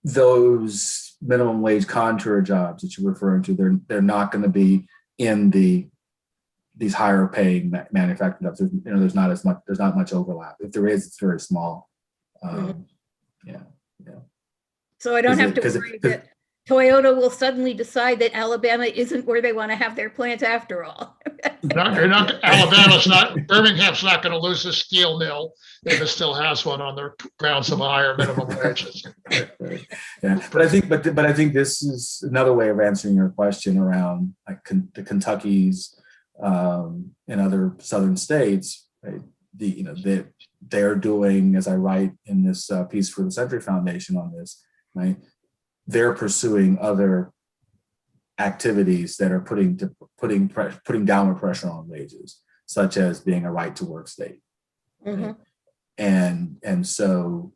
those minimum wage contour jobs that you're referring to, they're not going to be in these higher paying manufacturing jobs. There's not much overlap. If there is, it's very small. Yeah. So I don't have to worry that Toyota will suddenly decide that Alabama isn't where they want to have their plant after all. Birmingham's not going to lose a steel mill if it still has one on the grounds of higher minimum wages. Yeah, but I think this is another way of answering your question around like the Kentuckies and other southern states. Right? They're doing, as I write in this piece for the Century Foundation on this, right? They're pursuing other activities that are putting downward pressure on wages, such as being a right to work state. Mm-hmm. And so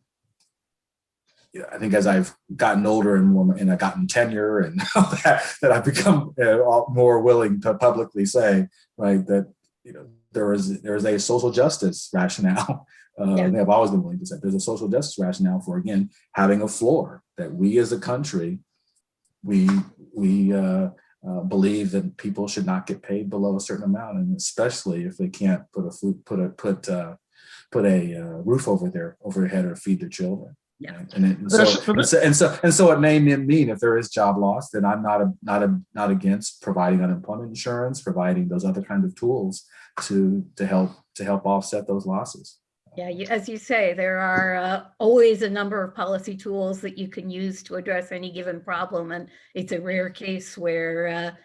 I think as I've gotten older and I've gotten tenure and all that I've become more willing to publicly say, right, that there is a social justice rationale. I've always been willing to say there's a social justice rationale for, again, having a floor that we as a country, we believe that people should not get paid below a certain amount, and especially if they can't put a roof over their head or feed their children. Yeah. And so it may mean if there is job loss, then I'm not against providing unemployment insurance, providing those other kinds of tools to help offset those losses. Yeah, as you say, there are always a number of policy tools that you can use to address any given problem, and it's a rare case where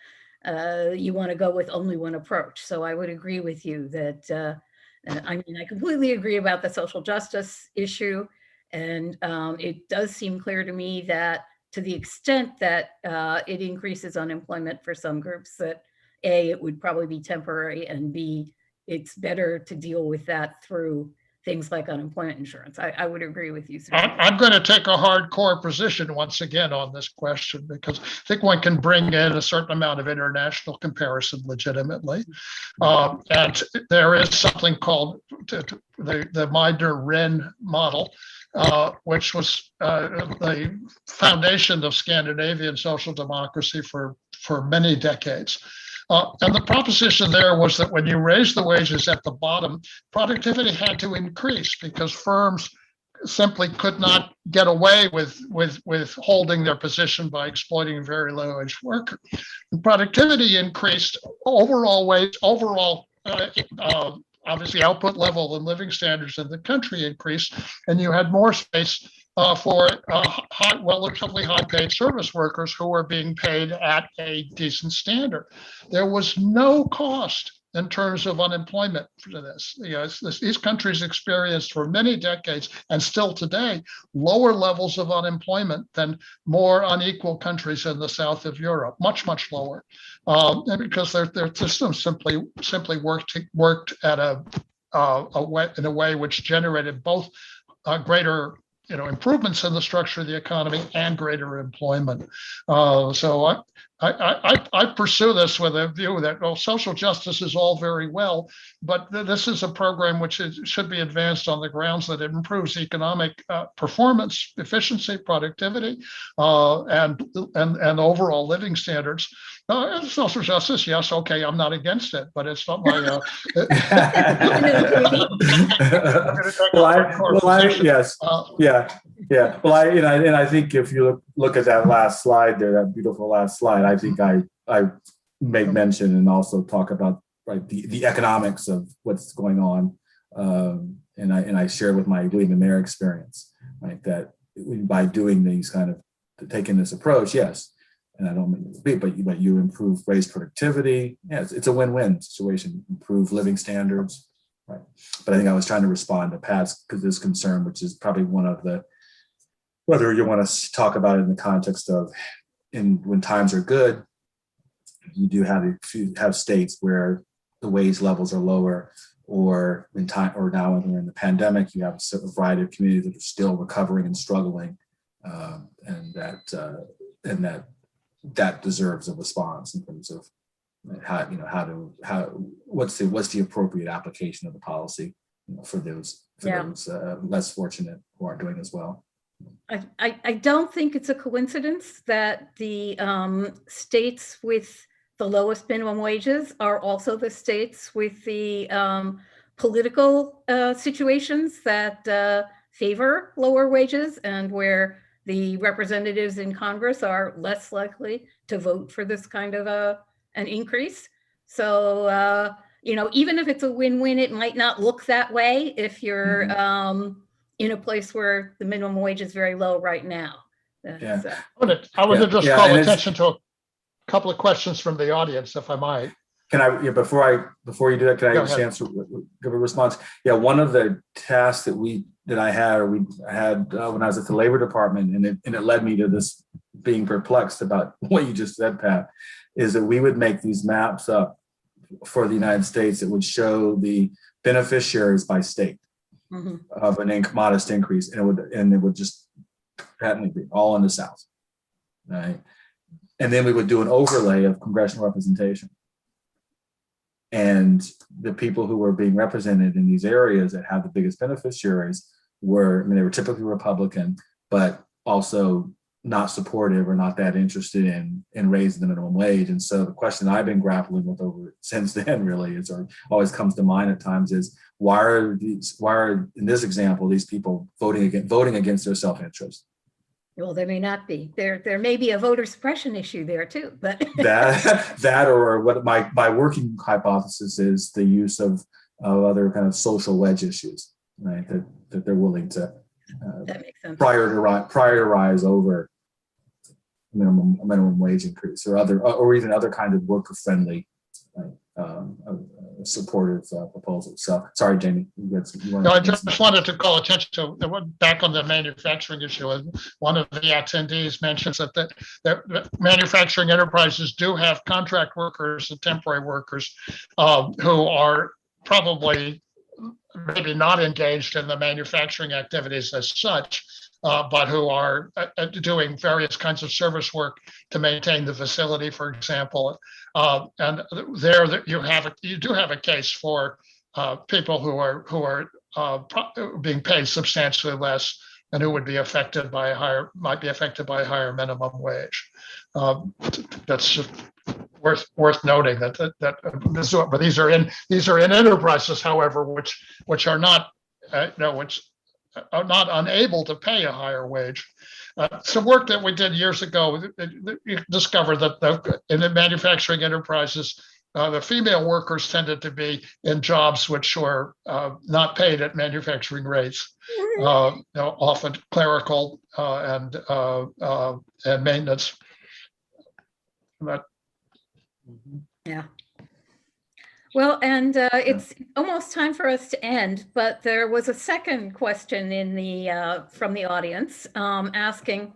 you want to go with only one approach. So I would agree with you that I completely agree about the social justice issue. And it does seem clear to me that to the extent that it increases unemployment for some groups, that A, it would probably be temporary, and B, it's better to deal with that through things like unemployment insurance. I would agree with you, sir. I'm going to take a hardcore position once again on this question, because I think one can bring in a certain amount of international comparison legitimately. And there is something called the Meidner-Wren model, which was the foundation of Scandinavian social democracy for many decades. And the proposition there was that when you raise the wages at the bottom, productivity had to increase because firms simply could not get away with holding their position by exploiting very low wage workers. And productivity increased, obviously output level and living standards in the country increased, and you had more space for relatively high-paid service workers who were being paid at a decent standard. There was no cost in terms of unemployment for this. These countries experienced for many decades, and still today, lower levels of unemployment than more unequal countries in the south of Europe, much, much lower, because their systems simply worked at in a way which generated both greater improvements in the structure of the economy and greater employment. So I pursue this with a view that social justice is all very well, but this is a program which should be advanced on the grounds that it improves economic performance, efficiency, productivity, and overall living standards. Social justice, yes, okay, I'm not against it, but it's not my. Yeah. Well, I think if you look at that last slide there, that beautiful last slide, I think I make mention and also talk about the economics of what's going on, and I share with my William & Mary experience, right, that by doing these kind of taking this approach, yes. And I don't mean to be, but you raise productivity. Yeah, it's a win-win situation. Improve living standards, right? But I think I was trying to respond to Pat's this concern, which is probably one of the, whether you want to talk about it in the context of when times are good, you do have states where the wage levels are lower, or now when we're in the pandemic, you have a variety of communities that are still recovering and struggling. and that deserves a response in terms of what's the appropriate application of the policy for those less fortunate who aren't doing as well. I don't think it's a coincidence that the states with the lowest minimum wages are also the states with the political situations that favor lower wages, and where the representatives in Congress are less likely to vote for this kind of an increase. So, even if it's a win-win, it might not look that way if you're in a place where the minimum wage is very low right now. Yeah. I would just call attention to a couple of questions from the audience, if I might. Can I, before you do that, can I just give a response? Yeah, one of the tasks that I had when I was at the Labor Department, and it led me to this being perplexed about what you just said, Pat, is that we would make these maps up for the United States that would show the beneficiaries by state of an modest increase, and it would just patently be all in the South, right? And then we would do an overlay of congressional representation. And the people who were being represented in these areas that have the biggest beneficiaries they were typically Republican, but also not supportive or not that interested in raising the minimum wage. And so the question I've been grappling with since then really is, or always comes to mind at times, is why are in this example these people voting against their self-interest? Well, they may not be. There may be a voter suppression issue there too, but that or what my working hypothesis is the use of other kind of social wedge issues, right? That they're willing to that makes sense. prioritize over minimum wage increase or even other kind of worker friendly supportive proposals. So sorry, Jamie. I just wanted to call attention to back on the manufacturing issue. One of the attendees mentions that the manufacturing enterprises do have contract workers and temporary workers who are probably maybe not engaged in the manufacturing activities as such, but who are doing various kinds of service work to maintain the facility, for example. And there you do have a case for people who are being paid substantially less and who would be affected by might be affected by a higher minimum wage. That's worth noting but these are in enterprises, however, which are not are not unable to pay a higher wage. Some work that we did years ago, you discovered that in the manufacturing enterprises, the female workers tended to be in jobs which were not paid at manufacturing rates, often clerical and maintenance. Yeah. Well, and it's almost time for us to end, but there was a second question from the audience asking,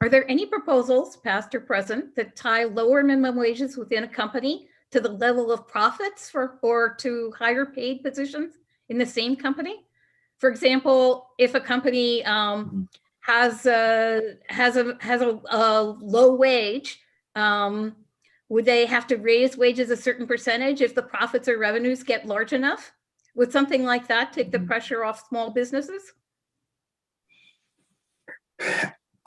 are there any proposals, past or present, that tie lower minimum wages within a company to the level of profits or to higher paid positions in the same company? For example, if a company has a low wage, would they have to raise wages a certain percentage if the profits or revenues get large enough? Would something like that take the pressure off small businesses?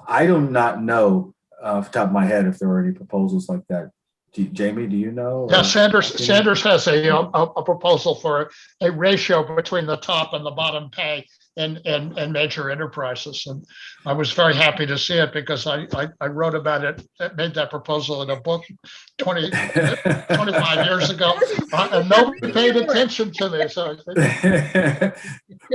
I do not know off the top of my head if there are any proposals like that. Jamie, do you know? Yeah, Sanders has a proposal for a ratio between the top and the bottom pay in major enterprises, and I was very happy to see it because I wrote about it, made that proposal in a book 25 years ago, and nobody paid attention to me. So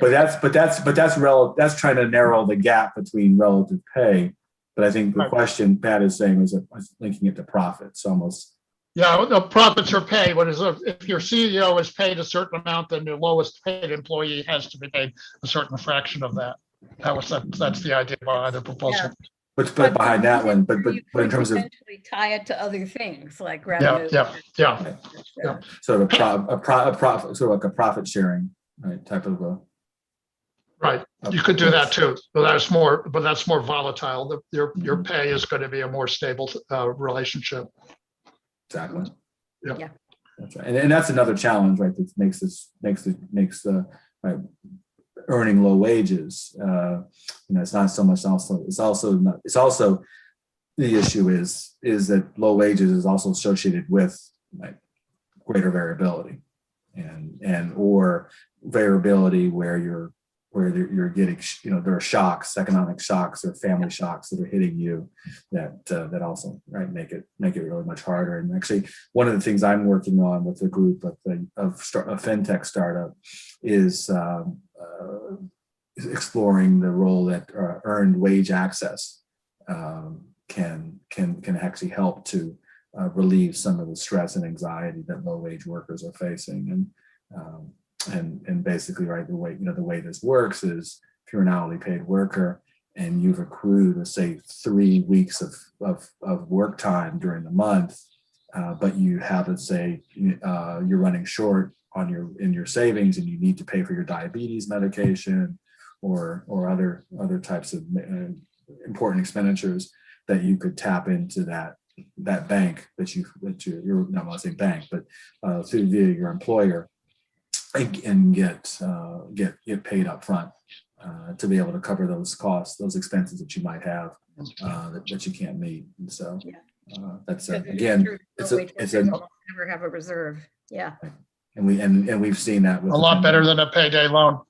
that's trying to narrow the gap between relative pay. But I think the question Pat is saying is linking it to profits almost. Yeah, the profits are paid. If your CEO is paid a certain amount, then the lowest paid employee has to be paid a certain fraction of that. That's the idea behind the proposal. Yeah. But behind that one, but in terms of tie it to other things like revenue. Yeah. Sort of a profit, sort of like a profit sharing, right? Type of a. Right. You could do that too, but that's more volatile. Your pay is going to be a more stable relationship. Exactly. Yep. Yeah. That's right. And that's another challenge, right? That makes right, earning low wages. It's not so much it's also the issue is that low wages is also associated with like greater variability and or variability where you're getting, there are shocks, economic shocks or family shocks that are hitting you that also, right, make it really much harder. And actually, one of the things I'm working on with a group of a fintech startup is exploring the role that earned wage access can actually help to relieve some of the stress and anxiety that low wage workers are facing. And basically, right, the way this works is if you're an hourly paid worker and you've accrued, let's say, 3 weeks of work time during the month, but you have, let's say, you're running short in your savings and you need to pay for your diabetes medication or other types of important expenditures, that you could tap into that bank you're not going to say bank, but through via your employer, and get paid up front to be able to cover those costs, those expenses that you might have that you can't meet. And so that's again, it's never have a reserve. Yeah. And we've seen that with a lot better than a payday loan.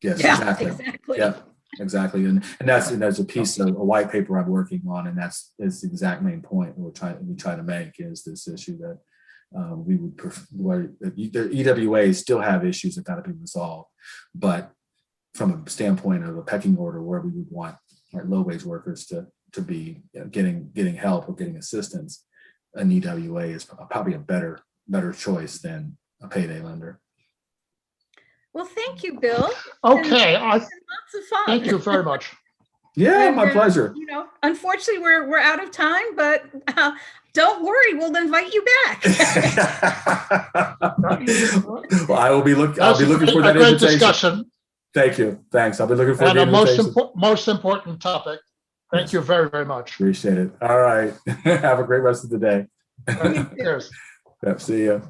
Yes, Yeah, exactly. Yeah, exactly. And that's a piece of a white paper I'm working on, and that's the exact main point we try to make, is this issue that we would prefer. The EWAs still have issues that got to be resolved, but from a standpoint of a pecking order, where we would want our low wage workers to be getting help or getting assistance, an EWA is probably a better choice than a payday lender. Well, thank you, Bill. Okay, Lots of fun. thank you very much. Yeah, my pleasure. Unfortunately, we're out of time, but don't worry, we'll invite you back. Well, I'll be looking for that great invitation. Discussion. Thank you. Thanks. I'll be looking for And the a invitation. most important topic. Thank you very, very much. Appreciate it. All right. Have a great rest of the day. Cheers. Yep, see you.